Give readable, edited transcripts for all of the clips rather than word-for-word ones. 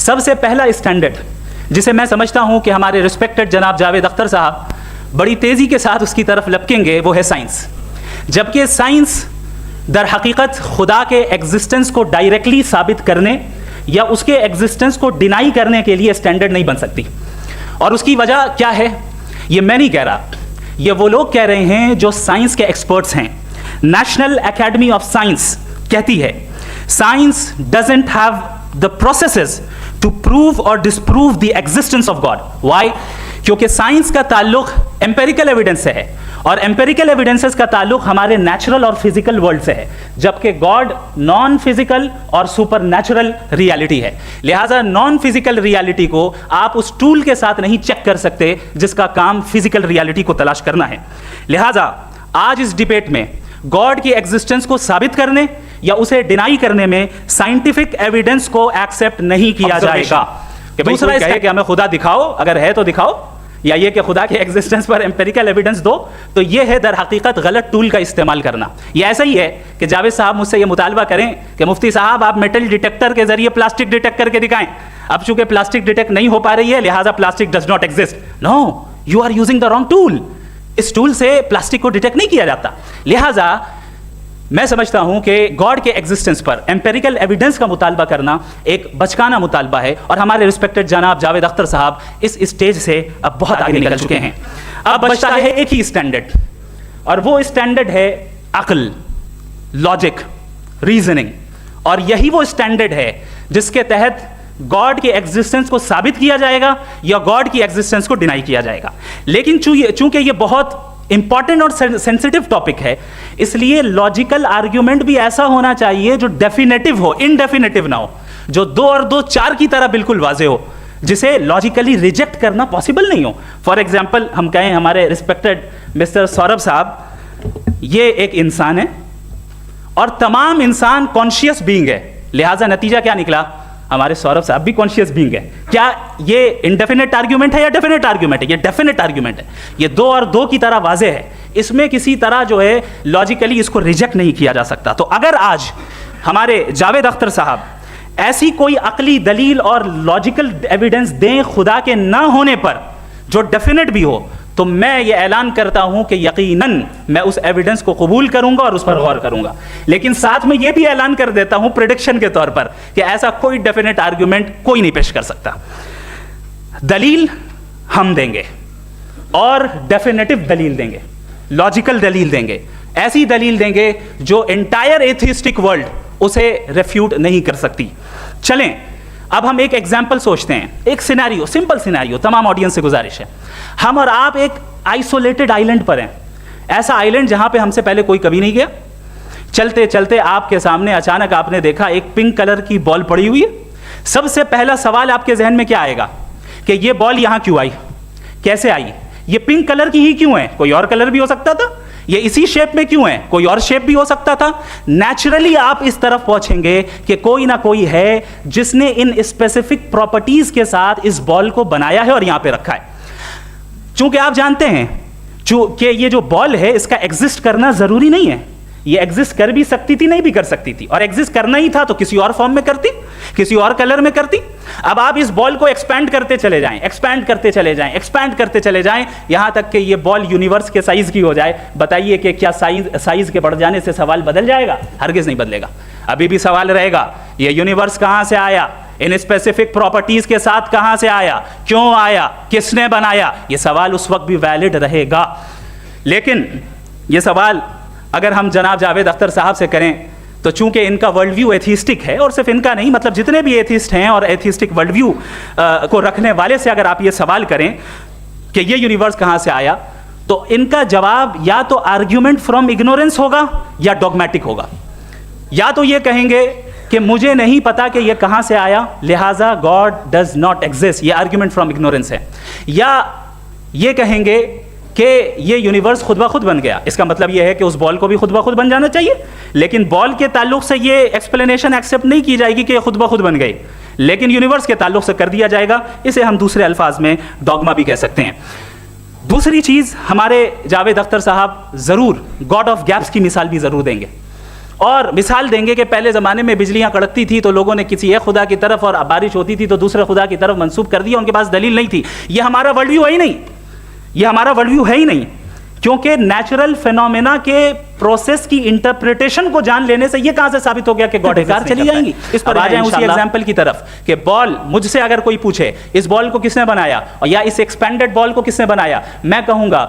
सबसे पहला स्टैंडर्ड जिसे मैं समझता हूं कि हमारे रिस्पेक्टेड जनाब जावेद अख्तर साहब बड़ी तेज़ी के साथ उसकी तरफ लपकेंगे, वो है साइंस। जबकि साइंस दर हकीकत खुदा के एग्जिस्टेंस को डायरेक्टली साबित करने या उसके एग्जिस्टेंस को डिनाई करने के लिए स्टैंडर्ड नहीं बन सकती। और उसकी वजह क्या है, ये मैं नहीं कह रहा, ये वो लोग कह रहे हैं जो साइंस के एक्सपर्ट्स हैं। नेशनल एकेडमी ऑफ साइंस कहती है science doesn't have the processes to prove और disprove the existence of God. Why? क्योंकि साइंस का ताल्लुक एम्पेरिकल एविडेंस से है और एम्पेरिकल एविडेंसेस का ताल्लुक हमारे नेचुरल और फिजिकल वर्ल्ड से है, जबकि गॉड नॉन फिजिकल और सुपर नेचुरल रियलिटी है। लिहाजा नॉन फिजिकल रियलिटी को आप उस टूल के साथ नहीं चेक कर सकते जिसका काम फिजिकल रियलिटी को तलाश करना है। लिहाजा आज इस डिबेट में गॉड की एग्जिस्टेंस को साबित करने या उसे डिनाई करने में साइंटिफिक एविडेंस को एक्सेप्ट नहीं किया जाएगा। कि दूसरा इसका है कि हमें खुदा दिखाओ, अगर है तो दिखाओ, या ये कि खुदा के एग्जिस्टेंस पर एम्पेरिकल एविडेंस दो, तो ये है दर हकीकत गलत टूल का इस्तेमाल करना। ये ऐसा ही है कि जावेद साहब मुझसे ये मुतालबा करें कि मुफ्ती साहब आप मेटल डिटेक्टर के जरिए प्लास्टिक डिटेक्ट करके दिखाएं। अब चूंकि प्लास्टिक डिटेक्ट नहीं हो पा रही है लिहाजा plastic does not exist. No, you are using the wrong tool. इस टूल से प्लास्टिक को डिटेक्ट नहीं किया जाता। लिहाजा मैं समझता हूं कि गॉड के एग्जिस्टेंस पर एम्पेरिकल एविडेंस का मुतालबा करना एक बचकाना मुतालबा है और हमारे रिस्पेक्टेड जनाब जावेद अख्तर साहब इस स्टेज से अब बहुत आगे निकल चुके हैं। अब बचता है एक ही स्टैंडर्ड, और वो स्टैंडर्ड है अक्ल, लॉजिक, रीजनिंग। और यही वो स्टैंडर्ड है जिसके तहत गॉड के एग्जिस्टेंस को साबित किया जाएगा या गॉड की एग्जिस्टेंस को डिनाई किया जाएगा। लेकिन चूंकि ये बहुत इंपॉर्टेंट और सेंसिटिव टॉपिक है, इसलिए लॉजिकल आर्ग्यूमेंट भी ऐसा होना चाहिए जो डेफिनेटिव हो, इनडेफिनेटिव ना हो, जो 2 और 2 4 की तरह बिल्कुल वाजे हो, जिसे लॉजिकली रिजेक्ट करना पॉसिबल नहीं हो। फॉर एग्जाम्पल हम कहें हमारे रिस्पेक्टेड मिस्टर सौरभ साहब ये एक इंसान है और तमाम इंसान कॉन्शियस बीइंग है, लिहाजा नतीजा क्या निकला, हमारे सौरभ साहब भी कॉन्शियस बीइंग है। क्या ये इनडेफिनेट आर्ग्यूमेंट है या डेफिनेट आर्ग्यूमेंट है? ये डेफिनेट आर्ग्यूमेंट है। ये 2 और 2 की तरह वाजे है, इसमें किसी तरह जो है लॉजिकली इसको रिजेक्ट नहीं किया जा सकता। तो अगर आज हमारे जावेद अख्तर साहब ऐसी कोई अकली दलील और लॉजिकल एविडेंस दें खुदा के ना होने पर जो डेफिनेट भी हो, तो मैं ये ऐलान करता हूं कि यकीनन मैं उस एविडेंस को कबूल करूंगा और उस पर गौर करूंगा। लेकिन साथ में ये भी ऐलान कर देता हूं प्रेडिक्शन के तौर पर कि ऐसा कोई डेफिनेट आर्ग्यूमेंट कोई नहीं पेश कर सकता। दलील हम देंगे और डेफिनेटिव दलील देंगे, लॉजिकल दलील देंगे, ऐसी दलील देंगे जो एंटायर एथिस्टिक वर्ल्ड उसे रेफ्यूट नहीं कर सकती। चलें अब हम एक एग्जाम्पल सोचते हैं, एक सिनेरियो, सिंपल सिनेरियो, तमाम ऑडियंस से गुजारिश है, हम और आप एक आइसोलेटेड आइलैंड पर हैं, ऐसा आइलैंड जहां पे हमसे पहले कोई कभी नहीं गया। चलते चलते आपके सामने अचानक आपने देखा एक पिंक कलर की बॉल पड़ी हुई है। सबसे पहला सवाल आपके जहन में क्या आएगा कि ये बॉल यहां क्यों आई, कैसे आई, ये पिंक कलर की ही क्यों है, कोई और कलर भी हो सकता था, ये इसी शेप में क्यों है, कोई और शेप भी हो सकता था। नेचुरली आप इस तरफ पहुंचेंगे कि कोई ना कोई है जिसने इन स्पेसिफिक प्रॉपर्टीज के साथ इस बॉल को बनाया है और यहां पे रखा है। चूंकि आप जानते हैं कि ये जो बॉल है इसका एग्जिस्ट करना जरूरी नहीं है, ये एग्जिस्ट कर भी सकती थी, नहीं भी कर सकती थी, और एग्जिस्ट करना ही था तो किसी और फॉर्म में करती, किसी और कलर में करती। अब आप इस बॉल को एक्सपैंड करते चले जाएं, एक्सपैंड करते चले जाएं, एक्सपैंड करते चले जाएं, यहां तक कि ये बॉल यूनिवर्स के साइज की हो जाए। बताइए कि क्या साइज के बढ़ जाने से सवाल बदल जाएगा? हरगिज नहीं बदलेगा। अभी भी सवाल रहेगा ये यूनिवर्स कहां से आया, इन स्पेसिफिक प्रॉपर्टीज के साथ कहां से आया, क्यों आया, किसने बनाया, ये सवाल उस वक्त भी वैलिड रहेगा। लेकिन ये सवाल अगर हम जनाब जावेद अख्तर साहब से करें तो चूंकि इनका वर्ल्ड व्यू एथिस्टिक है, और सिर्फ इनका नहीं, मतलब जितने भी एथिस्ट हैं और एथिस्टिक वर्ल्ड व्यू को रखने वाले से अगर आप ये सवाल करें कि ये यूनिवर्स कहां से आया, तो इनका जवाब या तो आर्ग्यूमेंट फ्रॉम इग्नोरेंस होगा या डॉगमेटिक होगा। या तो ये कहेंगे कि मुझे नहीं पता कि ये कहां से आया, लिहाजा गॉड डज नॉट एग्जिस्ट, ये आर्ग्यूमेंट फ्रॉम इग्नोरेंस है। या ये कहेंगे कि ये यूनिवर्स खुद ब खुद बन गया, इसका मतलब ये है कि उस बॉल को भी खुद ब खुद बन जाना चाहिए, लेकिन बॉल के ताल्लुक से ये एक्सप्लेनेशन एक्सेप्ट नहीं की जाएगी कि खुद ब खुद बन गई, लेकिन यूनिवर्स के ताल्लुक से कर दिया जाएगा। इसे हम दूसरे अल्फाज में डॉगमा भी कह सकते हैं। दूसरी चीज, हमारे जावेद अख्तर साहब जरूर गॉड ऑफ गैप्स की मिसाल भी जरूर देंगे, और मिसाल देंगे कि पहले ज़माने में बिजलियाँ कड़कती थी तो लोगों ने किसी एक खुदा की तरफ, और बारिश होती थी तो दूसरे खुदा की तरफ मंसूब कर दिया, उनके पास दलील नहीं थी। ये हमारा वर्ल्ड व्यू है ही नहीं, ये हमारा वर्ल्ड व्यू है ही नहीं, क्योंकि नेचुरल फिनोमेना के प्रोसेस की इंटरप्रिटेशन को जान लेने से ये कहां से साबित हो गया कि गॉड कार चली जाएंगी। इस पर आ जाएं उसी एग्जांपल की तरफ कि बॉल, मुझसे अगर कोई पूछे इस बॉल को किसने बनाया और या इस एक्सपेंडेड बॉल को किसने बनाया, मैं कहूंगा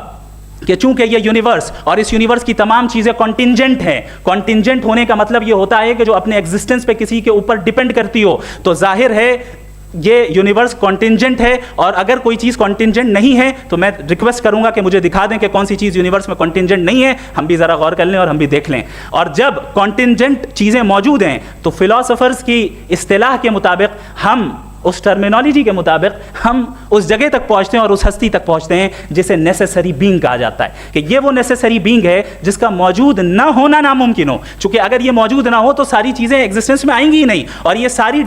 कि चूंकि ये यूनिवर्स और इस यूनिवर्स की तमाम चीज़ें कॉन्टिंजेंट हैं। कॉन्टिंजेंट होने का मतलब ये होता है कि जो अपने एग्जिस्टेंस पे किसी के ऊपर डिपेंड करती हो, तो जाहिर है ये यूनिवर्स कॉन्टिंजेंट है। और अगर कोई चीज़ कॉन्टिंजेंट नहीं है तो मैं रिक्वेस्ट करूंगा कि मुझे दिखा दें कि कौन सी चीज़ यूनिवर्स में कॉन्टिंजेंट नहीं है, हम भी ज़रा गौर कर लें और हम भी देख लें। और जब कॉन्टिंजेंट चीज़ें मौजूद हैं तो फिलोसोफर्स की इस्तिलाह के मुताबिक, हम उस टर्मिनोलॉजी के मुताबिक हम उस जगह तक पहुंचते हैं और उस हस्ती तक पहुंचते हैं जिसे नेसेसरी बीइंग कहा जाता है, कि ये वो नेसेसरी बीइंग है जिसका मौजूद ना होना नामुमकिन हो। क्योंकि अगर ये मौजूद ना हो तो सारी चीज़ें एग्जिस्टेंस में आएंगी ही नहीं, और ये सारी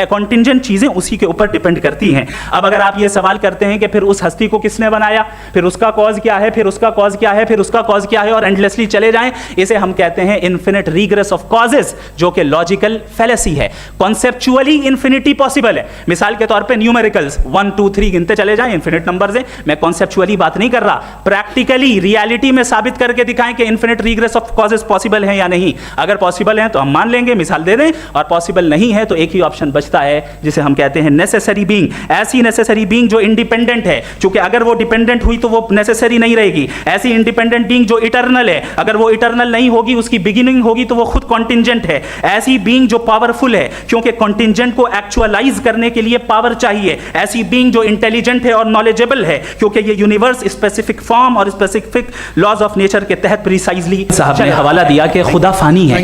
कॉन्टिंजेंट चीज़ें उसी के ऊपर डिपेंड करती हैं। अब अगर आप ये सवाल करते हैं कि फिर उस हस्ती को किसने बनाया, फिर उसका कॉज क्या है, फिर उसका कॉज क्या है, फिर उसका कॉज क्या है, और एंडलेसली चले जाएं, इसे हम कहते हैं इन्फिनिट रीग्रेस ऑफ कॉजेस, जो कि लॉजिकल फैलेसी है। कॉन्सेप्चुअली इन्फिनिटी पॉसिबल है। मिसाल के तौर पे न्यूमेरिकल्स 1 2 3 गिनते चले जाएं, इन्फिनिट नंबर्स हैं। मैं कॉन्सेप्चुअली बात नहीं कर रहा, प्रैक्टिकली रियलिटी में साबित करके दिखाएं कि infinite regress of causes possible है या नहीं। अगर पॉसिबल है तो हम मान लेंगे, मिसाल दे दें, और पॉसिबल नहीं है तो एक ही ऑप्शन बचता है जिसे हम कहते हैं नेसेसरी बीइंग। ऐसी नेसेसरी बीइंग जो इंडिपेंडेंट है, क्योंकि अगर वो डिपेंडेंट हुई तो वो नेसेसरी नहीं रहेगी। ऐसी इंडिपेंडेंट बीइंग जो इटर्नल है, अगर वो इटर्नल नहीं होगी, उसकी बिगिनिंग होगी तो वो खुद कॉन्टिंजेंट है। ऐसी बीइंग जो पावरफुल है, क्योंकि कॉन्टिंजेंट को एक्चुअलाइज करने के लिए पावर चाहिए। ऐसी बीइंग जो इंटेलिजेंट है और नॉलेजेबल है, क्योंकि ये यूनिवर्स स्पेसिफिक फॉर्म और स्पेसिफिक लॉज ऑफ नेचर के तहत प्रिसाइजली। साहब ने हवाला दिया कि खुदा फानी है।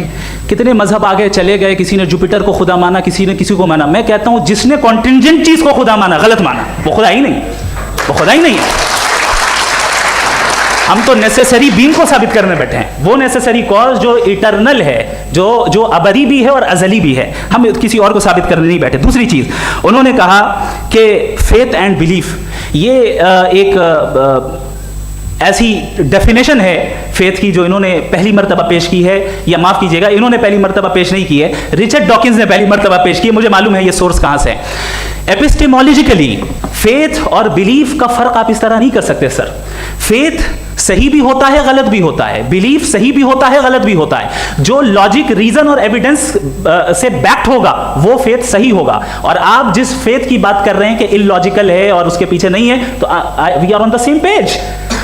कितने मजहब आगे चले गए, किसी ने जुपिटर को खुदा माना, किसी ने किसी को माना। मैं कहता हूं जिसने कॉन्टिंजेंट चीज को खुदा माना, गलत माना, वो खुदा ही नहीं, वो खुदा ही नहीं है। हम तो नेसेसरी बीइंग को साबित करने बैठे हैं, वो नेसेसरी कॉज जो इटर्नल है, जो अबदी भी है और अजली भी है। हम किसी और को साबित करने नहीं बैठे। दूसरी चीज उन्होंने कहा कि फेथ एंड बिलीफ, ये एक ऐसी डेफिनेशन है फेथ की जो इन्होंने पहली मर्तबा पेश की है, या माफ कीजिएगा इन्होंने पहली मर्तबा पेश नहीं की है, रिचर्ड डॉकिंस ने पहली मर्तबा पेश की है। मुझे मालूम है ये सोर्स कहां से है। एपिस्टेमोलॉजिकली फेथ और बिलीफ का फर्क आप इस तरह नहीं कर सकते सर। फेथ सही भी होता है, गलत भी होता है, बिलीफ सही भी होता है, गलत भी होता है। जो लॉजिक, रीजन और एविडेंस से बैक्ड होगा वो फेथ सही होगा। और आप जिस फेथ की बात कर रहे हैं कि इलॉजिकल है और उसके पीछे नहीं है, तो we are on the same page.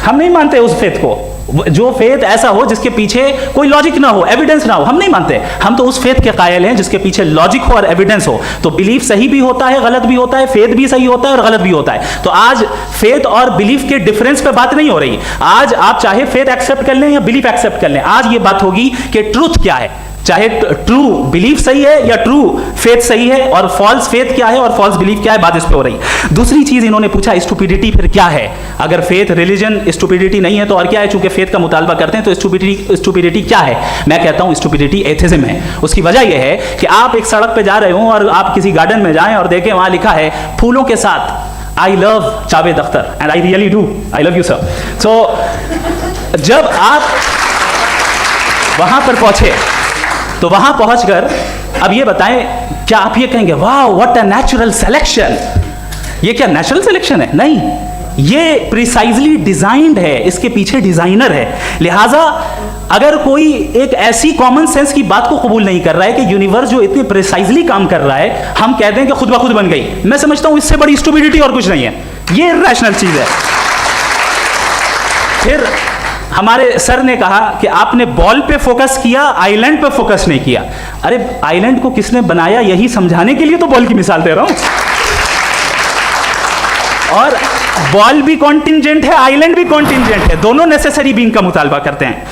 हम नहीं मानते उस फेथ को, जो फेथ ऐसा हो जिसके पीछे कोई लॉजिक ना हो, एविडेंस ना हो, हम नहीं मानते। हम तो उस फेथ के कायल हैं जिसके पीछे लॉजिक हो और एविडेंस हो। तो बिलीफ सही भी होता है, गलत भी होता है, फेथ भी सही होता है और गलत भी होता है। तो आज फेथ और बिलीफ के डिफरेंस पे बात नहीं हो रही। आज आप चाहे फेथ एक्सेप्ट कर लें या बिलीफ एक्सेप्ट कर लें, आज ये बात होगी कि ट्रूथ क्या है, चाहे ट्रू बिलीफ सही है या ट्रू फेथ सही है, और फॉल्स फेथ क्या है और फॉल्स बिलीफ क्या है, बात इस पे हो रही। दूसरी चीज इन्होंने पूछा स्टुपिडिटी फिर क्या है। अगर फेथ रिलीजन स्टुपिडिटी नहीं है तो और क्या है। चूंकि फेथ का मुतालबा करते हैं तो स्टुपिडिटी क्या है। मैं कहता हूं स्टुपिडिटी एथिज्म है। उसकी वजह यह है कि आप एक सड़क पे जा रहे हो और आप किसी गार्डन में जाएं और देखें वहां लिखा है फूलों के साथ I love Javed Akhtar, and I really do, I love you sir. So जब आप वहां पर पहुंचे तो वहां पहुंचकर अब ये बताएं, क्या आप ये कहेंगे वाह व्हाट अ नेचुरल सिलेक्शन, ये क्या नेचुरल सिलेक्शन है? नहीं, ये प्रिसाइजली डिजाइंड है, इसके पीछे डिजाइनर है। लिहाजा अगर कोई एक ऐसी कॉमन सेंस की बात को कबूल नहीं कर रहा है कि यूनिवर्स जो इतनी प्रिसाइजली काम कर रहा है, हम कहते हैं कि खुद ब खुद बन गई, मैं समझता हूं इससे बड़ी स्टुपिडिटी और कुछ नहीं है। ये रैशनल चीज है। फिर हमारे सर ने कहा कि आपने बॉल पे फोकस किया, आइलैंड पे फोकस नहीं किया। अरे आइलैंड को किसने बनाया यही समझाने के लिए तो बॉल की मिसाल दे रहा हूं। और बॉल भी कॉन्टिंजेंट है, आइलैंड भी कॉन्टिंजेंट है, दोनों नेसेसरी बीइंग का मुतालबा करते हैं।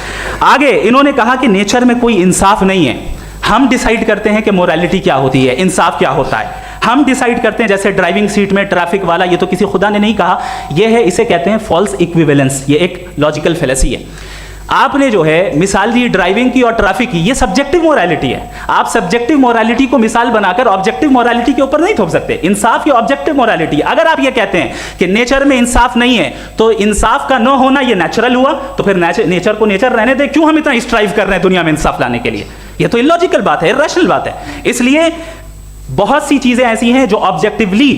आगे इन्होंने कहा कि नेचर में कोई इंसाफ नहीं है। हम डिसाइड करते हैं कि मोरालिटी क्या होती है, इंसाफ क्या होता है। हम डिसाइड करते हैं, जैसे ड्राइविंग सीट में ट्रैफिक वाला, ये तो किसी खुदा ने नहीं कहा, ये है, इसे कहते हैं फॉल्स इक्विवेलेंस। ये एक लॉजिकल फैलेसी है। आपने जो है मिसाल दी ड्राइविंग की और ट्रैफिक की, ये सब्जेक्टिव मोरालिटी है। आप सब्जेक्टिव मोरालिटी को मिसाल बनाकर ऑब्जेक्टिव मोरालिटी के ऊपर नहीं थोप सकते। इंसाफ ये ऑब्जेक्टिव मोरालिटी है। अगर आप ये कहते हैं कि नेचर में इंसाफ नहीं है तो इंसाफ का न होना ये नेचुरल हुआ, तो फिर नेचर को नेचर रहने दे, क्यों हम इतना स्ट्राइव कर रहे हैं दुनिया में इंसाफ लाने के लिए? ये तो इलॉजिकल बात है, इर्रेशनल बात है। इसलिए बहुत सी चीजें ऐसी हैं जो ऑब्जेक्टिवली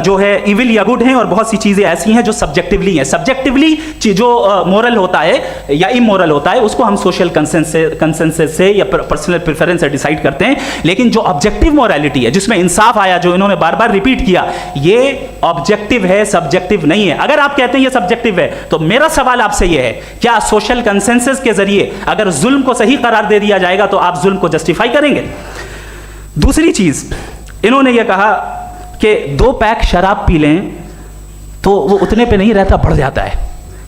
जो है इविल या गुड हैं, और बहुत सी चीजें ऐसी हैं जो सब्जेक्टिवली हैं। सब्जेक्टिवली जो मोरल होता है या इमोरल होता है उसको हम सोशल कंसेंसस से या पर्सनल प्रेफरेंस से डिसाइड करते हैं, लेकिन जो ऑब्जेक्टिव मोरालिटी है जिसमें इंसाफ आया, जो इन्होंने बार बार रिपीट किया, ये ऑब्जेक्टिव है, सब्जेक्टिव नहीं है। अगर आप कहते हैं ये सब्जेक्टिव है तो मेरा सवाल आपसे ये है, क्या सोशल कंसेंसस के जरिए अगर जुल्म को सही करार दे दिया जाएगा तो आप जुल्म को जस्टिफाई करेंगे? दूसरी चीज इन्होंने यह कहा कि 2 पैक शराब पी लें तो वो उतने पे नहीं रहता, बढ़ जाता है।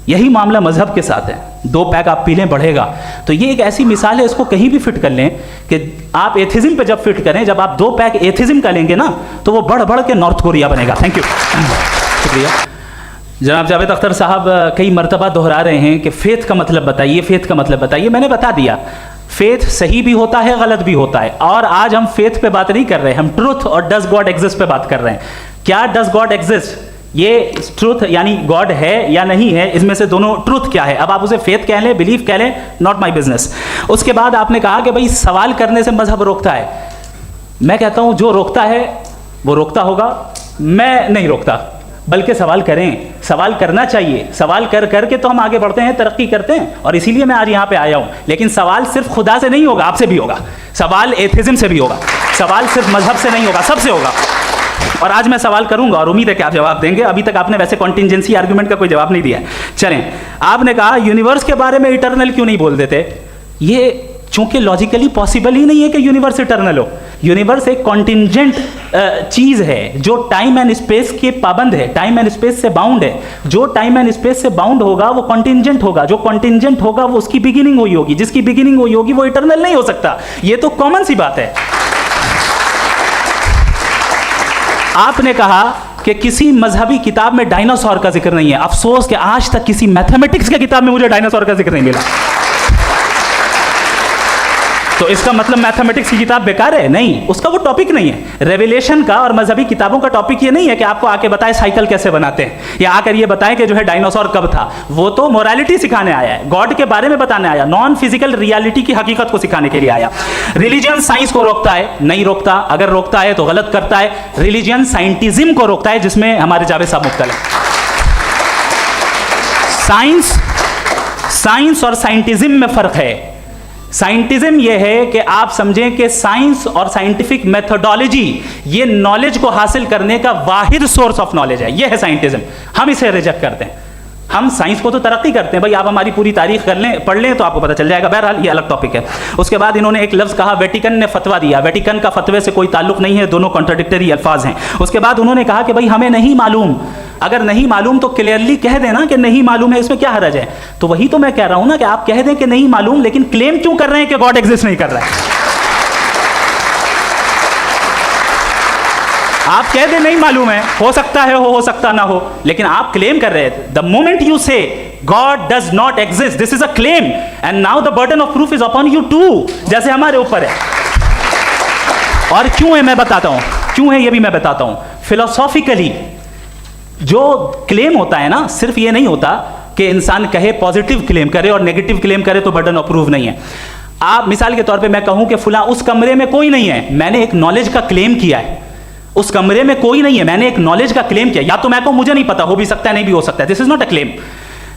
यही मामला मजहब के साथ है। 2 पैक आप पी लें बढ़ेगा, तो ये एक ऐसी मिसाल है, इसको कहीं भी फिट कर लें कि आप एथिज्म पे जब फिट करें, जब आप 2 पैक एथिज्म का लेंगे ना तो वो बढ़ बढ़ के नॉर्थ कोरिया बनेगा। थैंक यू, शुक्रिया। जनाब जावेद अख्तर साहब कई मरतबा दोहरा रहे हैं कि फेथ का मतलब बताइए, फेथ का मतलब बताइए। मैंने बता दिया, फेथ सही भी होता है, गलत भी होता है। और आज हम फेथ पे बात नहीं कर रहे, हम ट्रूथ और डज गॉड एग्जिस्ट पे बात कर रहे हैं। क्या डज गॉड एग्जिस्ट, ये ट्रूथ यानी गॉड है या नहीं है, इसमें से दोनों ट्रूथ क्या है। अब आप उसे फेथ कह लें, बिलीफ कह लें, नॉट माई बिजनेस। उसके बाद आपने कहा कि भाई सवाल करने से मजहब रोकता है। मैं कहता हूं जो रोकता है वो रोकता होगा, मैं नहीं रोकता, बल्कि सवाल करें, सवाल करना चाहिए। सवाल कर करके तो हम आगे बढ़ते हैं, तरक्की करते हैं, और इसीलिए मैं आज यहाँ पे आया हूँ। लेकिन सवाल सिर्फ खुदा से नहीं होगा, आपसे भी होगा। सवाल एथिज्म से भी होगा, सवाल सिर्फ मजहब से नहीं होगा, सबसे होगा। और आज मैं सवाल करूंगा और उम्मीद है कि आप जवाब देंगे। अभी तक आपने वैसे कॉन्टिंजेंसी आर्गुमेंट का कोई जवाब नहीं दिया। चलें, आपने कहा यूनिवर्स के बारे में इटर्नल क्यों नहीं बोल देते। ये चूंकि लॉजिकली पॉसिबल ही नहीं है कि यूनिवर्स इटर्नल हो। यूनिवर्स एक कॉन्टिंजेंट चीज है जो टाइम एंड स्पेस के पाबंद है, टाइम एंड स्पेस से बाउंड है। जो टाइम एंड स्पेस से बाउंड होगा वो कॉन्टिंजेंट होगा, जो कॉन्टिंजेंट होगा वो उसकी बिगिनिंग हुई होगी, जिसकी बिगिनिंग हुई होगी वो इटर्नल नहीं हो सकता। ये तो कॉमन सी बात है। आपने कहा कि किसी मजहबी किताब में डायनासोर का जिक्र नहीं है। अफसोस कि आज तक किसी मैथमेटिक्स के किताब में मुझे डायनासोर का जिक्र नहीं मिला। तो इसका मतलब मैथमेटिक्स की किताब बेकार है? नहीं, उसका वो टॉपिक नहीं है। रेवलेशन का और मजहबी किताबों का टॉपिक ये नहीं है कि आपको आके बताए साइकिल कैसे बनाते हैं, या आकर ये बताएं कि जो है डायनासोर कब था। वो तो मोरालिटी सिखाने आया है, गॉड के बारे में बताने आया, नॉन फिजिकल रियलिटी की हकीकत को सिखाने के लिए आया। रिलीजन साइंस को रोकता है? नहीं रोकता। अगर रोकता है तो गलत करता है। रिलीजन साइंटिज्म को रोकता है, जिसमें हमारे जावेद साहब मुख्तल है। साइंस और साइंटिज्म में फर्क है। साइंटिज्म यह है कि आप समझें कि साइंस और साइंटिफिक मेथोडोलॉजी ये नॉलेज को हासिल करने का वाहिद सोर्स ऑफ नॉलेज है। यह है साइंटिज्म। हम इसे रिजेक्ट करते हैं। हम साइंस को तो तरक्की करते हैं, भाई आप हमारी पूरी तारीख कर लें, पढ़ लें तो आपको पता चल जाएगा। बहरहाल ये अलग टॉपिक है। उसके बाद इन्होंने एक लफ्ज़ कहा, वेटिकन ने फतवा दिया। वेटिकन का फतवे से कोई ताल्लुक नहीं है, दोनों कॉन्ट्राडिक्टरी अल्फाज हैं। उसके बाद उन्होंने कहा कि भाई हमें नहीं मालूम। अगर नहीं मालूम तो क्लियरली कह देना कि नहीं मालूम है, इसमें क्या हरज है। तो वही तो मैं कह रहा हूं ना कि आप कह दें कि नहीं मालूम, लेकिन क्लेम क्यों कर रहे हैं कि गॉड एग्जिस्ट नहीं कर रहा है। आप कह दें नहीं मालूम है, हो सकता है हो सकता ना हो, लेकिन आप क्लेम कर रहे हैं। The moment you say God does not exist, this is a claim, and now the burden of proof is upon you to, जैसे हमारे ऊपर है। और क्यों है मैं बताता हूं, क्यों है ये भी मैं बताता हूं। फिलोसॉफिकली जो क्लेम होता है ना, सिर्फ ये नहीं होता कि इंसान कहे पॉजिटिव क्लेम करे और नेगेटिव क्लेम करे तो बर्डन ऑफ प्रूफ नहीं है। आप मिसाल के तौर पे मैं कहूं कि फुला उस कमरे में कोई नहीं है, मैंने एक नॉलेज का क्लेम किया है। उस कमरे में कोई नहीं है, मैंने एक नॉलेज का क्लेम किया। या तो मैं कहूं मुझे नहीं पता, हो भी सकता है नहीं भी हो सकता है, this is not a claim.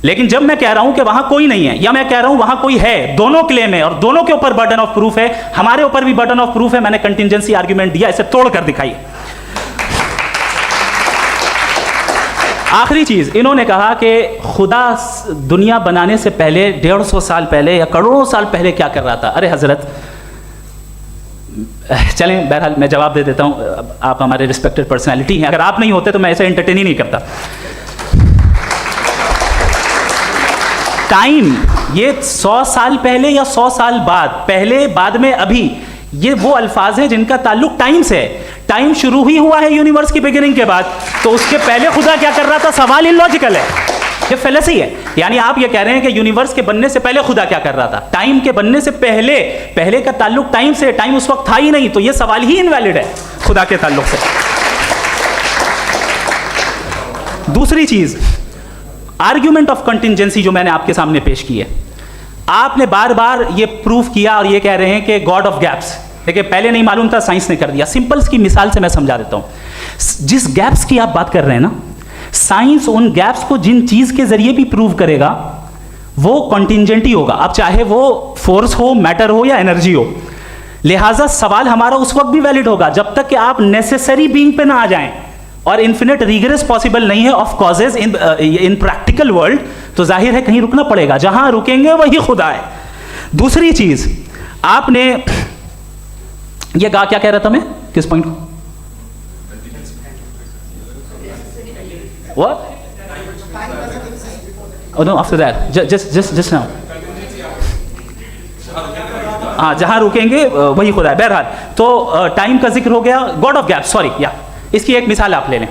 लेकिन जब मैं कह रहा हूं कि वहां कोई नहीं है या मैं कह रहा हूं वहां कोई है, दोनों क्लेम है और दोनों के ऊपर बर्डन ऑफ प्रूफ है। हमारे ऊपर भी बर्डन ऑफ प्रूफ है। मैंने कंटिजेंसी आर्ग्यूमेंट दिया, इसे तोड़कर दिखाइए। आखिरी चीज इन्होंने कहा कि खुदा दुनिया बनाने से पहले 150 साल पहले या करोड़ों साल पहले क्या कर रहा था। अरे हजरत, चलें बहरहाल मैं जवाब दे देता हूं। आप हमारे रिस्पेक्टेड पर्सनालिटी हैं, अगर आप नहीं होते तो मैं ऐसे एंटरटेन ही नहीं करता। टाइम ये 100 साल पहले या 100 साल बाद, पहले बाद में अभी, ये वो अल्फाज हैं जिनका ताल्लुक टाइम से है। टाइम शुरू ही हुआ है यूनिवर्स की बिगिनिंग के बाद, तो उसके पहले खुदा क्या कर रहा था। सवाल इलॉजिकल है। ये फेलेसी है। यानी आप ये कह रहे हैं कि यूनिवर्स के बनने से पहले खुदा क्या कर रहा था, टाइम के बनने से पहले का ताल्लुक टाइम से, टाइम उस वक्त था ही नहीं, तो ये सवाल ही इनवैलिड है खुदा के ताल्लुक से। दूसरी चीज, आर्ग्यूमेंट ऑफ कंटिंजेंसी जो मैंने आपके सामने पेश की है, आपने बार बार ये प्रूफ किया और ये कह रहे हैं कि गॉड ऑफ गैप्स। देखिए, पहले नहीं मालूम था, साइंस ने कर दिया। सिंपल की मिसाल से मैं समझा देता हूं। जिस गैप्स की आप बात कर रहे हैं ना, साइंस उन गैप्स को जिन चीज के जरिए भी प्रूव करेगा वो कॉन्टिंजेंट ही होगा, अब चाहे वो फोर्स हो, मैटर हो या एनर्जी हो। लिहाजा सवाल हमारा उस वक्त भी वैलिड होगा जब तक कि आप नेसेसरी बीइंग पे ना आ जाएं, और इन्फिनिट रिग्रेस पॉसिबल नहीं है of causes in practical world, तो जाहिर है कहीं रुकना पड़ेगा, जहां रुकेंगे वही खुदा है। दूसरी चीज, आपने ये कहा, क्या कह रहा था मैं, किस पॉइंट को? What? Oh no, after that, just now. हाँ, जहां रुकेंगे वही खुदा है। बहरहाल, तो टाइम का जिक्र हो गया, गॉड ऑफ गैप, सॉरी, या इसकी एक मिसाल आप ले लें।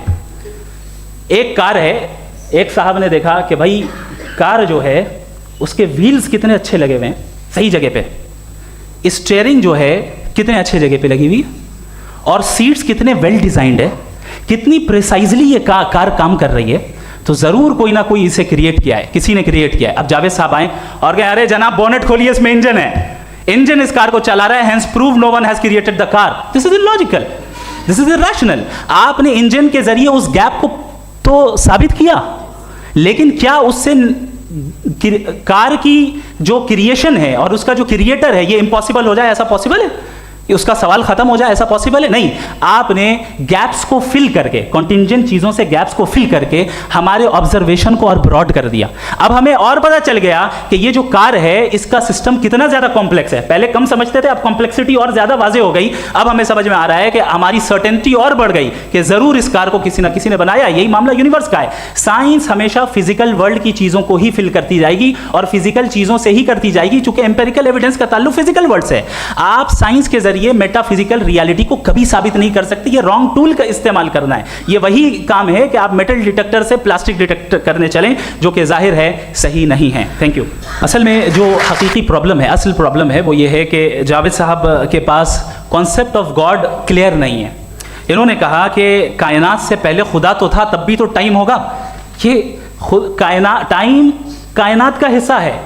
एक कार है, एक साहब ने देखा कि भाई कार जो है उसके व्हील्स कितने अच्छे लगे हुए हैं सही जगह पे, स्टीयरिंग जो है कितने अच्छे जगह पे लगी हुई, और सीट्स कितने वेल डिजाइंड है, कितनी प्रिसाइजली ये कार काम कर रही है, तो जरूर कोई ना कोई इसे क्रिएट किया है, किसी ने क्रिएट किया है। अब जावेद साहब आए और कहे, अरे जनाब बोनेट खोलिए, इसमें इंजन है, इंजन इस कार को चला रहा है, hence prove no one has created the car. This is illogical, this is irrational. आपने इंजन के जरिए उस गैप को तो साबित किया, लेकिन क्या उससे कार की जो क्रिएशन है और उसका जो क्रिएटर है ये इम्पॉसिबल हो जाए? ऐसा पॉसिबल है? उसका सवाल खत्म हो जाए, ऐसा पॉसिबल है? नहीं। आपने गैप्स को फिल करके, कॉन्टिंजेंट चीजों से गैप्स को फिल करके हमारे ऑब्जर्वेशन को और ब्रॉड कर दिया। अब हमें और पता चल गया कि ये जो कार है इसका सिस्टम कितना ज्यादा कॉम्प्लेक्स है। पहले कम समझते थे, अब कॉम्प्लेक्सिटी और ज्यादा वाज़ेह हो गई। अब हमें समझ में आ रहा है कि हमारी सर्टेनिटी और बढ़ गई कि जरूर इस कार को किसी ना किसी ने बनाया। यही मामला यूनिवर्स का है। साइंस हमेशा फिजिकल वर्ल्ड की चीजों को ही फिल करती जाएगी और फिजिकल चीजों से ही करती जाएगी, चूंकि एम्पेरिकल एविडेंस का ताल्लुक फिजिकल वर्ल्ड से है। आप साइंस के जरिए मेटाफिजिकल रियलिटी को कभी साबित नहीं कर सकते। ये रॉन्ग टूल का इस्तेमाल करना है। ये वही काम है कि आप मेटल डिटेक्टर से प्लास्टिक डिटेक्टर करने चलें, जो कि जाहिर है सही नहीं है। Thank you. असल में जो हकीकी प्रॉब्लम है, असल प्रॉब्लम है वो ये है कि जावेद साहब के पास कॉन्सेप्ट ऑफ गॉड क्लियर नहीं है। इन्होंने कहा कि कायनात से पहले खुदा तो था, तब भी तो टाइम होगा। ये टाइम कायनात का हिस्सा है।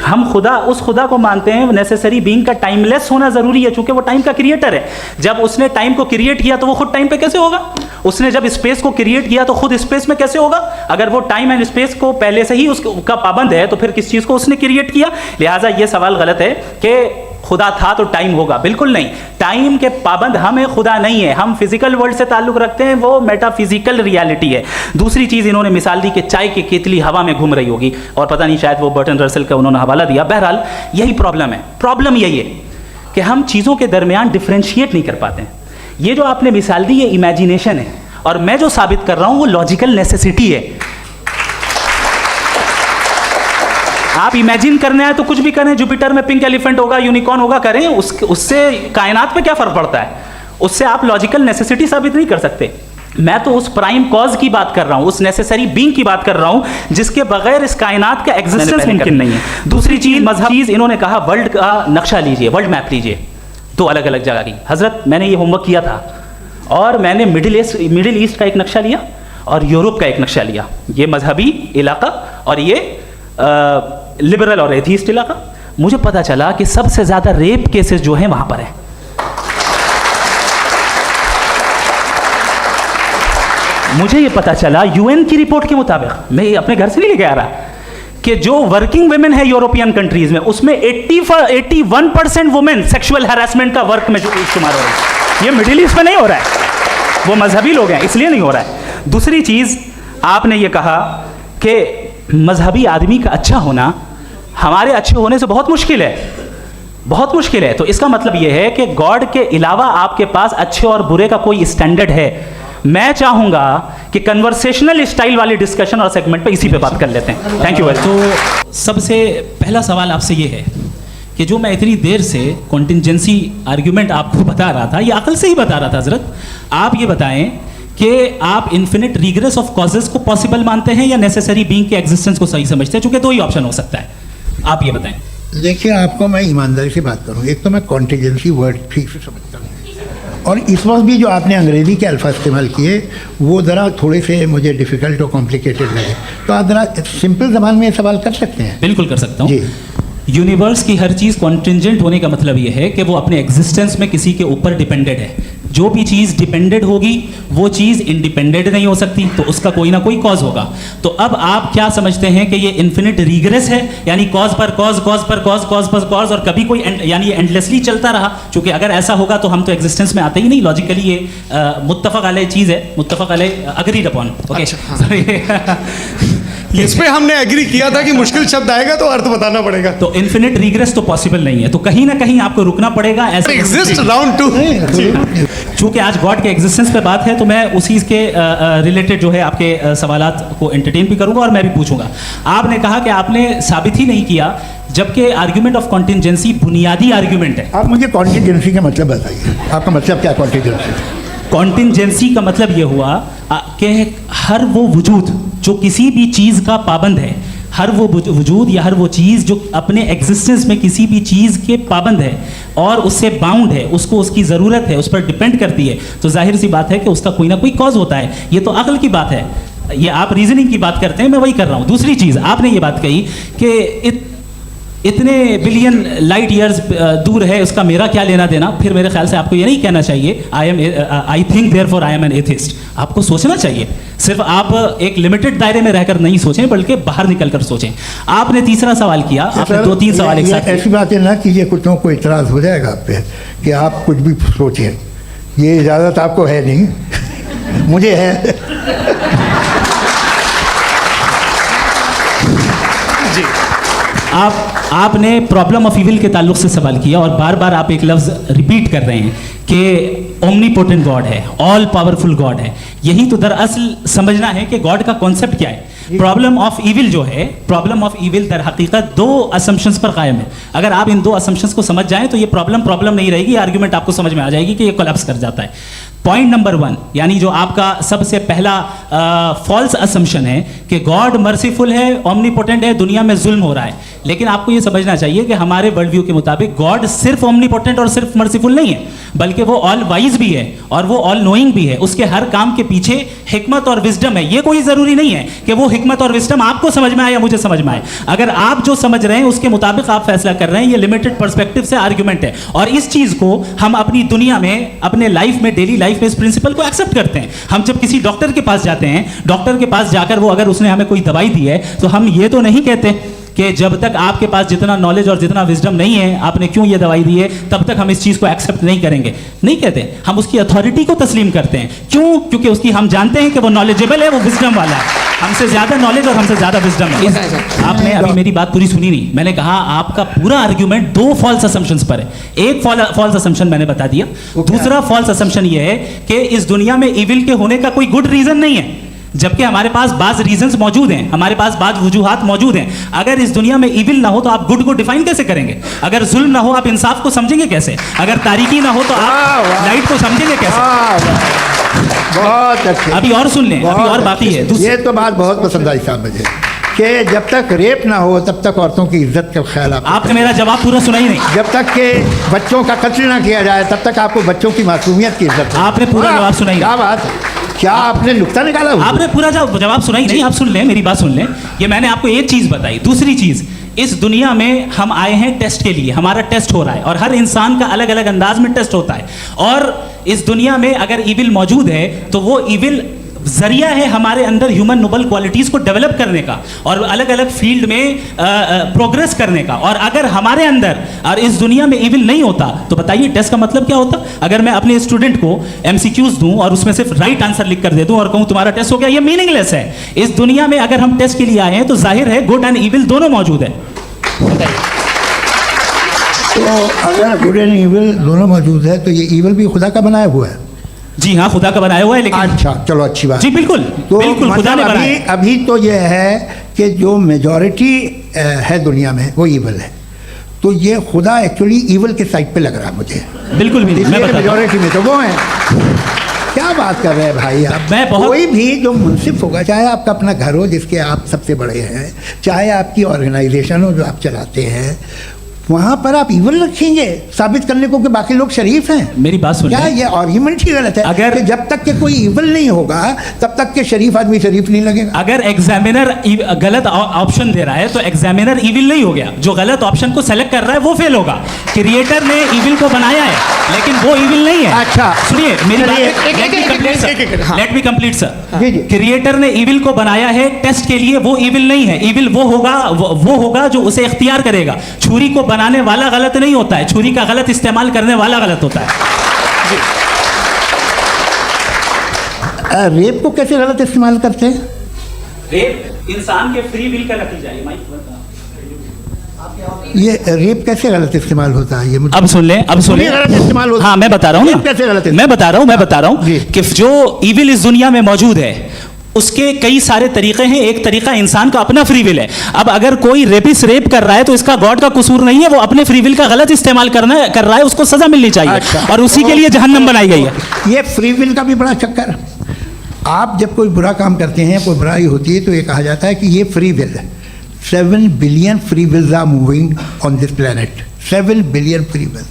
हम खुदा, उस खुदा को मानते हैं नेसेसरी बीइंग का टाइमलेस होना जरूरी है, चूंकि वो टाइम का क्रिएटर है। जब उसने टाइम को क्रिएट किया तो वो खुद टाइम पे कैसे होगा? उसने जब स्पेस को क्रिएट किया तो खुद स्पेस में कैसे होगा? अगर वो टाइम एंड स्पेस को पहले से ही उसका पाबंद है तो फिर किस चीज को उसने क्रिएट किया? लिहाजा ये सवाल गलत है कि खुदा था तो टाइम होगा। बिल्कुल नहीं। टाइम के पाबंद हम हैं, खुदा नहीं है। हम फिजिकल वर्ल्ड से ताल्लुक रखते हैं, वो मेटाफिजिकल रियलिटी है। दूसरी चीज इन्होंने मिसाल दी कि चाय की केतली हवा में घूम रही होगी, और पता नहीं शायद वो बर्टन रसल का उन्होंने हवाला दिया। बहरहाल यही प्रॉब्लम है। प्रॉब्लम यही है कि हम चीजों के दरमियान डिफ्रेंशिएट नहीं कर पाते हैं। ये जो आपने मिसाल दी ये इमेजिनेशन है, और मैं जो साबित कर रहा हूं वो लॉजिकल नेसेसिटी है। आप इमेजिन करने आए तो कुछ भी करें, जुपिटर में पिंक एलिफेंट होगा, यूनिकॉर्न होगा, करें। उससे कायनात पे क्या फर्क पड़ता है? उससे आप लॉजिकल नेसेसिटी साबित नहीं कर सकते। मैं तो उस प्राइम कॉज की बात कर रहा हूं, उस नेसेसरी बीइंग की बात कर रहा हूं जिसके बगैर इस कायनात का एग्जिस्टेंस मुमकिन नहीं है। दूसरी चीज, मजहब चीज, इन्होंने कहा वर्ल्ड का नक्शा लीजिए, वर्ल्ड मैप लीजिए, दो अलग अलग जगह की। हजरत, मैंने ये होमवर्क किया था और मैंने मिडिल ईस्ट का एक नक्शा लिया और यूरोप का एक नक्शा लिया। ये मजहबी इलाका और ये लिबरल और एथीस्ट इलाका। मुझे पता चला कि सबसे ज्यादा रेप केसेस जो हैं वहां पर है। मुझे ये पता चला यूएन की रिपोर्ट के मुताबिक, मैं अपने घर से नहीं लेके आ रहा, कि जो वर्किंग वुमेन है यूरोपियन कंट्रीज में, उसमें 81% वुमेन सेक्सुअल हैरेसमेंट का वर्क में शुमार हो रही है। ये मिडिल ईस्ट में नहीं हो रहा है, वो मजहबी लोग हैं इसलिए नहीं हो रहा है। दूसरी चीज, आपने ये कहा कि मजहबी आदमी का अच्छा होना हमारे अच्छे होने से बहुत मुश्किल है, बहुत मुश्किल है। तो इसका मतलब यह है कि गॉड के अलावा आपके पास अच्छे और बुरे का कोई स्टैंडर्ड है। मैं चाहूंगा कि कन्वर्सेशनल स्टाइल वाली डिस्कशन और सेगमेंट पे इसी पे बात कर लेते हैं। Thank you very much. तो सबसे पहला सवाल आपसे ये है कि जो मैं इतनी देर से कॉन्टिंजेंसी आर्ग्यूमेंट आपको बता रहा था, ये अकल से ही बता रहा था हजरत। आप ये बताएं कि आप इन्फिनिट रिग्रेस ऑफ कॉजेस को पॉसिबल मानते हैं या नेसेसरी बीइंग के एग्जिस्टेंस को सही समझते हैं, चूंकि दो ही ऑप्शन हो सकता है, आप ये बताएं। देखिए, आपको मैं ईमानदारी से बात करूँ, एक तो मैं कॉन्टीजेंसी वर्ड ठीक से समझता हूँ, और इस वक्त भी जो आपने अंग्रेज़ी के अल्फाज इस्तेमाल किए वो ज़रा थोड़े से मुझे डिफ़िकल्ट और कॉम्प्लिकेटेड लगे, तो आप ज़रा सिंपल ज़बान में सवाल कर सकते हैं। बिल्कुल कर सकता हूँ जी। यूनिवर्स की हर चीज़ कॉन्टिंजेंट होने का मतलब ये है कि वो अपने एग्जिस्टेंस में किसी के ऊपर डिपेंडेड है। जो भी चीज़ डिपेंडेड होगी वो चीज़ इंडिपेंडेंट नहीं हो सकती, तो उसका कोई ना कोई कॉज होगा। तो अब आप क्या समझते हैं कि ये इन्फिनिट रिग्रेस है, यानी कॉज पर कॉज, कॉज पर कॉज, कॉज पर कॉज, और कभी कोई यानी ये एंडलेसली चलता रहा? क्योंकि अगर ऐसा होगा तो हम तो एग्जिस्टेंस में आते ही नहीं, लॉजिकली ये मुत्तफक अलैह चीज़ है, मुत्तफक अलैह अग्रीड अपॉन। ओके, इस पे हमने एग्री किया था कि मुश्किल शब्द आएगा तो अर्थ बताना पड़ेगा। तो इन्फिनिट रिग्रेस तो पॉसिबल नहीं है, तो कहीं ना कहीं आपको रुकना पड़ेगा। ऐसे एग्जिस्ट राउंड 2। चूंकि आज गॉड के एग्जिस्टेंस पे बात है तो मैं उसी के रिलेटेड जो है आपके सवालात को एंटरटेन भी करूंगा और मैं भी पूछूंगा। आपने कहा कि आपने साबित ही नहीं किया, जबकि आर्ग्यूमेंट ऑफ कॉन्टिंजेंसी बुनियादी आर्ग्यूमेंट है। आप मुझे कॉन्टीजेंसी का मतलब बताइए, आपका मतलब क्या कॉन्टीजेंसी? कॉन्टिंजेंसी का मतलब ये हुआ कि हर वो वजूद जो किसी भी चीज़ का पाबंद है, हर वो वजूद या हर वो चीज़ जो अपने एग्जिस्टेंस में किसी भी चीज़ के पाबंद है और उससे बाउंड है, उसको उसकी ज़रूरत है, उस पर डिपेंड करती है, तो जाहिर सी बात है कि उसका कोई ना कोई कॉज होता है। ये तो अक्ल की बात है, ये आप रीजनिंग की बात करते हैं, मैं वही कर रहा हूँ। दूसरी चीज़, आपने ये बात कही कि इतने बिलियन लाइट ईयर्स दूर है, उसका मेरा क्या लेना देना। फिर मेरे ख्याल से आपको ये नहीं कहना चाहिए I think therefore I am an atheist. आपको सोचना चाहिए, सिर्फ आप एक लिमिटेड दायरे में रहकर नहीं सोचें बल्कि बाहर निकलकर सोचें। आपने तीसरा सवाल किया, आपने 2-3 सवाल एक साथ। ऐसी बातें ना कीजिए, कुत्तों को इतराज़ हो जाएगा आप पे कि आप कुछ भी सोचें, ये इजाज़त आपको है नहीं मुझे है। जी, आपने प्रॉब्लम ऑफ इविल के ताल्लुक से सवाल किया और बार बार आप एक लफ्ज़ रिपीट कर रहे हैं कि ओमनीपोटेंट गॉड है, ऑल पावरफुल गॉड है। यही तो दरअसल समझना है कि गॉड का कॉन्सेप्ट क्या है। प्रॉब्लम ऑफ इविल जो है, प्रॉब्लम ऑफ इविल दर हकीकत 2 असम्पशंस पर कायम है। अगर आप इन 2 असम्पशंस को समझ जाएं तो ये प्रॉब्लम नहीं रहेगी, आर्ग्यूमेंट आपको समझ में आ जाएगी कि ये कोलैप्स कर जाता है। पॉइंट नंबर 1, यानी जो आपका सबसे पहला फॉल्स असम्पशन है कि गॉड मर्सीफुल है, ओमनीपोटेंट है, दुनिया में जुल्म हो रहा है। लेकिन आपको ये समझना चाहिए कि हमारे वर्ल्ड व्यू के मुताबिक गॉड सिर्फ ओमनीपोटेंट और सिर्फ मर्सीफुल नहीं है, बल्कि वो ऑल वाइज भी है और वो ऑल नोइंग भी है। उसके हर काम के पीछे हिकमत और विजडम है। ये कोई ज़रूरी नहीं है कि वो हिकमत और विजडम आपको समझ में आए या मुझे समझ में आए। अगर आप जो समझ रहे हैं उसके मुताबिक आप फैसला कर रहे हैं, ये लिमिटेड पर्सपेक्टिव से आर्ग्यूमेंट है। और इस चीज़ को हम अपनी दुनिया में, अपने लाइफ में, डेली लाइफ में इस प्रिंसिपल को एक्सेप्ट करते हैं। हम जब किसी डॉक्टर के पास जाते हैं, डॉक्टर के पास जाकर वो अगर उसने हमें कोई दवाई दी है तो हम ये तो नहीं कहते कि जब तक आपके पास जितना नॉलेज और जितना विजडम नहीं है, आपने क्यों ये दवाई दी है, तब तक हम इस चीज़ को एक्सेप्ट नहीं करेंगे। नहीं कहते, हम उसकी अथॉरिटी को तस्लीम करते हैं। क्यों? क्योंकि उसकी हम जानते हैं कि वो नॉलेजेबल है, वो विजडम वाला है, हमसे ज़्यादा नॉलेज और हमसे ज़्यादा विजडम है। आपने अभी मेरी बात पूरी सुनी नहीं। मैंने कहा आपका पूरा आर्ग्यूमेंट 2 फॉल्स असम्पशंस पर है। एक फॉल्स असम्पशन मैंने बता दिया, दूसरा फॉल्स असम्पशन ये है कि इस दुनिया में इविल के होने का कोई गुड रीज़न नहीं है, जबकि हमारे पास बाज रीजंस मौजूद हैं, हमारे पास बाज वजूहात मौजूद हैं। अगर इस दुनिया में इविल ना हो तो आप गुड को डिफाइन कैसे करेंगे? अगर जुल्म ना हो आप इंसाफ को समझेंगे कैसे? अगर तारीकी ना हो तो आप लाइट को समझेंगे कैसे? बहुत अच्छे। अभी और सुन लें, अभी और बाकी है। ये तो बात बहुत पसंद आई साहब मुझे कि जब तक रेप ना हो तब तक औरतों की इज्जत का ख्याल आपने मेरा जवाब पूरा सुना ही नहीं। जब तक के बच्चों का कत्ल ना किया जाए तब तक आपको बच्चों की मासूमियत की इज्जत। आपने पूरा जवाब सुना ही नहीं। क्या बात, क्या आपने नुक्ता निकाला? आपने पूरा जवाब सुना ही नहीं। आप सुन लें, मेरी बात सुन लें। ये मैंने आपको एक चीज़ बताई। दूसरी चीज़, इस दुनिया में हम आए हैं टेस्ट के लिए, हमारा टेस्ट हो रहा है और हर इंसान का अलग अलग अंदाज में टेस्ट होता है। और इस दुनिया में अगर इविल मौजूद है तो वो इविल जरिया है हमारे अंदर ह्यूमन नोबल क्वालिटीज़ को डेवलप करने का और अलग अलग फील्ड में प्रोग्रेस करने का। और अगर हमारे अंदर और इस दुनिया में इविल नहीं होता तो बताइए टेस्ट का मतलब क्या होता? अगर मैं अपने स्टूडेंट को MCQs दूं और उसमें सिर्फ राइट आंसर लिख कर दे दूं और कहूं तुम्हारा टेस्ट हो गया, ये मीनिंगलेस है। इस दुनिया में अगर हम टेस्ट के लिए आए हैं तो जाहिर है गुड एंड इविल दोनों मौजूद है। तो अगर गुड एंड इविल दोनों मौजूद है तो ये इविल भी खुदा का बनाया हुआ है। जी हाँ, खुदा का बनाया हुआ है। लेकिन अच्छा, चलो अच्छी बात। जी बिल्कुल, तो बिल्कुल खुदा ने बनाया। अभी तो ये है कि जो मेजॉरिटी है दुनिया में वो इविल है, तो ये खुदा एक्चुअली इविल के साइड पे लग रहा है मुझे। बिल्कुल भी नहीं, मैं बता मेजॉरिटी में तो वो है। क्या बात कर रहे हैं भाई आप? मैं बहुत- कोई भी जो मुंसिफ होगा, चाहे आपका अपना घर हो जिसके आप सबसे बड़े हैं, चाहे आपकी ऑर्गेनाइजेशन हो जो आप चलाते हैं, वहाँ पर आप इवन रखेंगे साबित करने को कि बाकी लोग शरीफ हैं। मेरी बात सुनिए। क्या ये आर्ग्यूमेंट ही गलत है? अगर- कि जब तक के कोई इवन नहीं होगा तब तक के शरीफ आदमी शरीफ नहीं लगेगा। अगर एग्जामिनर गलत ऑप्शन दे रहा है तो एग्जामिनर इविल नहीं हो गया, जो गलत ऑप्शन को सेलेक्ट कर रहा है वो फेल होगा। क्रिएटर ने इविल को बनाया है लेकिन वो इविल नहीं है। अच्छा। सुनिए मेरी बात, चलिए, लेट मी कंप्लीट सर। जी, जी। क्रिएटर ने इविल को बनाया है टेस्ट के लिए, वो इविल नहीं है। इविल वो होगा जो उसे इख्तियार करेगा। छुरी को बनाने वाला गलत नहीं होता है, छुरी का गलत इस्तेमाल करने वाला गलत होता है। रेप को कैसे गलत इस्तेमाल करते हैं? रेप इंसान के फ्री विल का नतीजा है। ये रेप कैसे गलत इस्तेमाल होता है? ये मुझे अब सुन लें, अब सुन लें। गलत इस्तेमाल होता है। हाँ मैं बता रहा हूँ रेप कैसे गलत ना, इस्तेमाल? मैं बता रहा जी। हूँ कि जो इविल इस दुनिया में मौजूद है उसके कई सारे तरीके हैं। एक तरीका इंसान का अपना फ्री विल है। अब अगर कोई रेपिस्ट रेप कर रहा है तो इसका गॉड का कसूर नहीं है, वो अपने फ्री विल का गलत इस्तेमाल कर रहा है, उसको सजा मिलनी चाहिए। अच्छा। और उसी के लिए जहन्नम बनाई गई है। ये फ्री विल का भी बड़ा चक्कर। आप जब कोई बुरा काम करते हैं, कोई बुराई होती है, तो ये कहा जाता है कि ये फ्री विल है। 7 billion free wills are moving on this planet. 7 billion free will.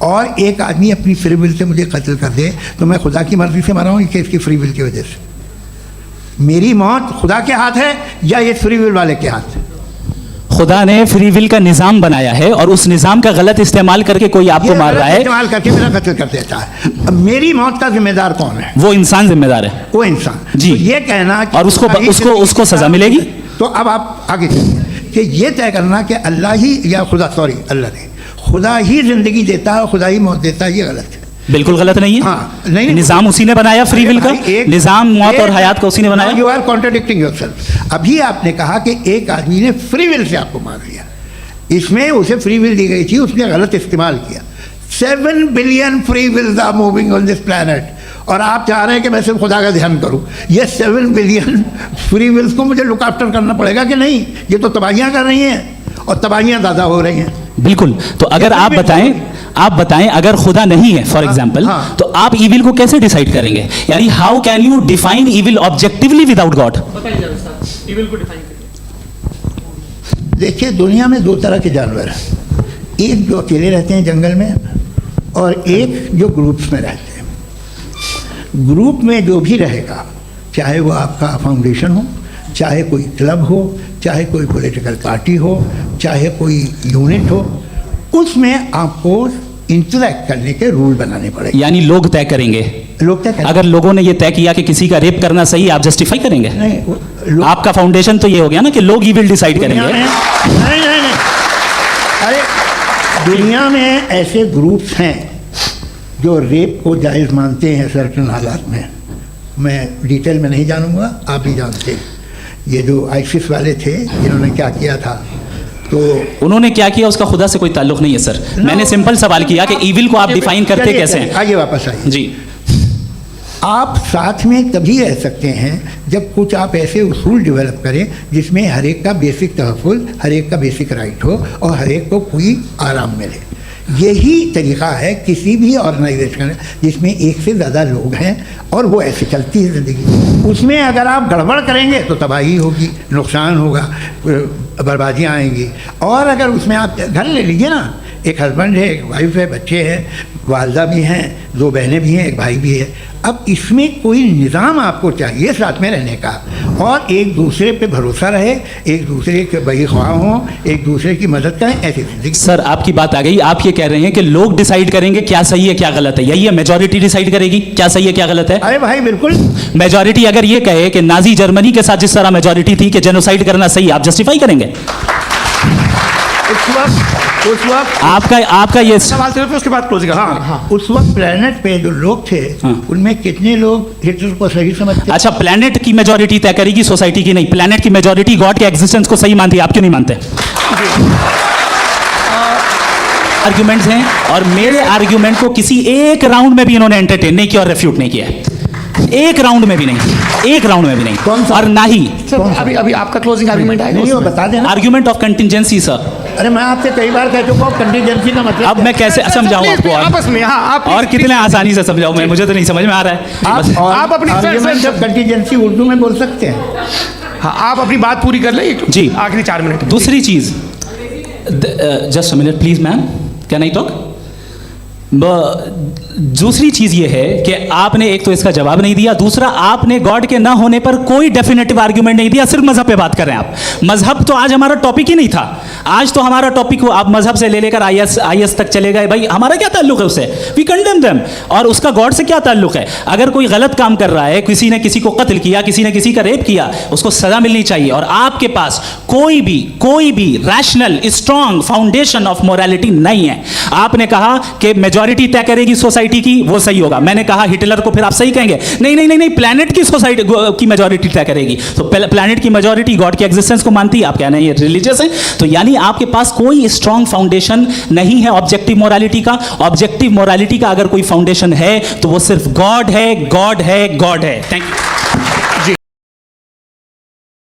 और एक आदमी अपनी फ्री विल से मुझे कत्ल कर दे तो मैं खुदा की मर्जी से मरा हूँ कि इसकी फ्री विल की वजह से? मेरी मौत खुदा के हाथ है या ये फ्री विल वाले के हाथ है? खुदा ने फ्री विल का निजाम बनाया है और उस निजाम का गलत इस्तेमाल करके कोई आपको ये मार गलत रहा है, इस्तेमाल करके मेरा कत्ल कर देता है। अब मेरी मौत का जिम्मेदार कौन है? वो इंसान जिम्मेदार है। वो इंसान। जी। तो ये कहना कि और उसको सजा मिलेगी। तो अब आप आगे चलिए कि ये तय करना कि अल्लाह ही या खुदा, सॉरी अल्लाह ने, खुदा ही जिंदगी देता है और खुदा ही मौत देता है, ये गलत है। बिल्कुल गलत नहीं है। हाँ, नहीं, निजाम उसी ने बनाया फ्री विल का। निजाम मौत और हयात को उसी ने बनाया। You are contradicting yourself. अभी आपने कहा कि एक आदमी ने फ्री विल से आपको मार दिया, इसमें उसे फ्री विल दी गई थी, उसने गलत इस्तेमाल किया। 7 billion free wills are moving on this planet और आप चाह रहे हैं कि मैं सिर्फ खुदा का ध्यान करूं। ये 7 बिलियन फ्री विल्स को मुझे लुक आफ्टर करना पड़ेगा कि नहीं? ये तो तबाहियां कर रही हैं और तबाहियां ज़्यादा हो रही हैं। बिल्कुल। तो अगर आप बताएं अगर खुदा नहीं है फॉर एग्जाम्पल, हाँ। तो आप इविल को कैसे डिसाइड करेंगे? यानी how can you define evil objectively without God? देखिए, दुनिया में 2 तरह के जानवर हैं। एक जो अकेले रहते हैं जंगल में और एक जो ग्रुप्स में रहते हैं। ग्रुप में जो भी रहेगा, चाहे वो आपका फाउंडेशन हो, चाहे कोई क्लब हो, चाहे कोई पॉलिटिकल पार्टी हो, चाहे कोई यूनिट हो, उसमें आपको इंटरेक्ट करने के रूल बनाने पड़ेंगे। यानी लोग तय करेंगे। लोग तय करेंगे। अगर लोगों ने ये तय किया कि किसी का रेप करना सही, आप जस्टिफाई करेंगे? नहीं, आपका फाउंडेशन तो ये हो गया ना कि लोग इविल डिसाइड दुनिया करेंगे। में नहीं, अरे दुनिया में ऐसे ग्रुप्स हैं जो रेप को जायज़ मानते हैं सर्टन हालात में। मैं डिटेल में नहीं जानूंगा, आप भी जानते हैं। ये जो आईसिस वाले थे, इन्होंने क्या किया था, तो उन्होंने क्या किया उसका खुदा से कोई ताल्लुक नहीं है सर। मैंने सिंपल सवाल किया कि इविल को आप डिफाइन करते कैसे हैं? आगे वापस आइए जी। आप साथ में तभी रह सकते हैं जब कुछ आप ऐसे उसूल डेवलप करें जिसमें हर एक का बेसिक तहफ़्फ़ुज़, हर एक का बेसिक राइट हो और हर एक को कोई आराम मिले। यही तरीक़ा है किसी भी ऑर्गेनाइजेशन जिसमें एक से ज़्यादा लोग हैं और वो ऐसे चलती है ज़िंदगी। उसमें अगर आप गड़बड़ करेंगे तो तबाही होगी, नुकसान होगा, बर्बादियाँ आएंगी। और अगर उसमें आप घर ले लीजिए ना, एक हस्बैंड है, एक वाइफ है, बच्चे हैं, वालदा भी हैं, 2 बहनें भी हैं, एक भाई भी है। अब इसमें कोई निज़ाम आपको चाहिए साथ में रहने का और एक दूसरे पे भरोसा रहे, एक दूसरे के बहीख्वाह हों, एक दूसरे की मदद करें, ऐसी जिंदगी। सर आपकी बात आ गई। आप ये कह रहे हैं कि लोग डिसाइड करेंगे क्या सही है क्या गलत है, यही है? मेजॉरिटी डिसाइड करेगी क्या सही है क्या गलत है? अरे भाई बिल्कुल। मेजॉरिटी अगर ये कहे कि नाजी जर्मनी के साथ जिस तरह मेजॉरिटी थी कि जेनोसाइड करना सही, आप जस्टिफाई करेंगे? उस वक्त आपका ये सवाल सिर्फ उसके बाद क्लोजिंग। हाँ, उस वक्त प्लेनेट पे जो लोग थे उनमें कितने लोग हिटलर को सही समझते? अच्छा, प्लेनेट की मेजॉरिटी तय करेगी, सोसाइटी की नहीं। प्लेनेट की मेजॉरिटी गॉड के एग्जिस्टेंस को सही मानती है, आप क्यों नहीं मानते? आर्ग्यूमेंट्स हैं और मेरे आर्ग्यूमेंट को किसी एक राउंड में भी इन्होंने एंटरटेन नहीं किया और रेफ्यूट नहीं किया है। एक राउंड में भी नहीं, एक राउंड में भी नहीं। कौन सा? और ना ही सर अभी अभी आपका क्लोजिंग आर्गुमेंट आएगा नहीं वो उसमें। बता देना। Argument of contingency sir. अरे मैं आपसे कई बार कह चुका हूँ कंटीजेंसी का मतलब अब मैं कैसे समझाऊं Please, आपको आपस में हाँ आप और कितने आसानी से समझाऊं मैं, मुझे तो नहीं समझ में आ रहा है। बस- आप अपनी- आर्ग्यूमेंट ऑफ कंटीजेंसी उर्दू में बोल सकते हैं। हाँ आप अपनी बात पूरी कर लें जी। आखिरी 4 मिनट। दूसरी चीज, just a minute please ma'am, can I talk? दूसरी चीज ये है कि आपने एक तो इसका जवाब नहीं दिया, दूसरा आपने गॉड के ना होने पर कोई डेफिनेटिव आर्ग्यूमेंट नहीं दिया, सिर्फ मजहब पे बात कर रहे हैं आप। मजहब तो आज हमारा टॉपिक ही नहीं था, आज तो हमारा टॉपिक आप मजहब से ले लेकर आईएस तक चले गए। भाई हमारा क्या ताल्लुक है उससे? We condemn them. और उसका गॉड से क्या ताल्लुक है? अगर कोई गलत काम कर रहा है, किसी ने किसी को कत्ल किया, किसी ने किसी का रेप किया, उसको सजा मिलनी चाहिए। और आपके पास कोई भी rational strong foundation of morality नहीं है। आपने कहा कि मेजॉरिटी तय करेगी सोसाइटी की, वो सही होगा। मैंने कहा हिटलर को फिर आप सही कहेंगे, नहीं, प्लैनेट की सोसाइटी की मेजॉरिटी तय करेगी। तो प्लैनेट की मेजॉरिटी गॉड के एग्जिस्टेंस को मानती है, आप कहना है ये रिलीजियस है। तो यानी आपके पास कोई स्ट्रॉन्ग फाउंडेशन नहीं है ऑब्जेक्टिव मोरालिटी का। ऑब्जेक्टिव मोरालिटी का अगर कोई फाउंडेशन है तो वो सिर्फ गॉड है, गॉड है, गॉड है। Thank you.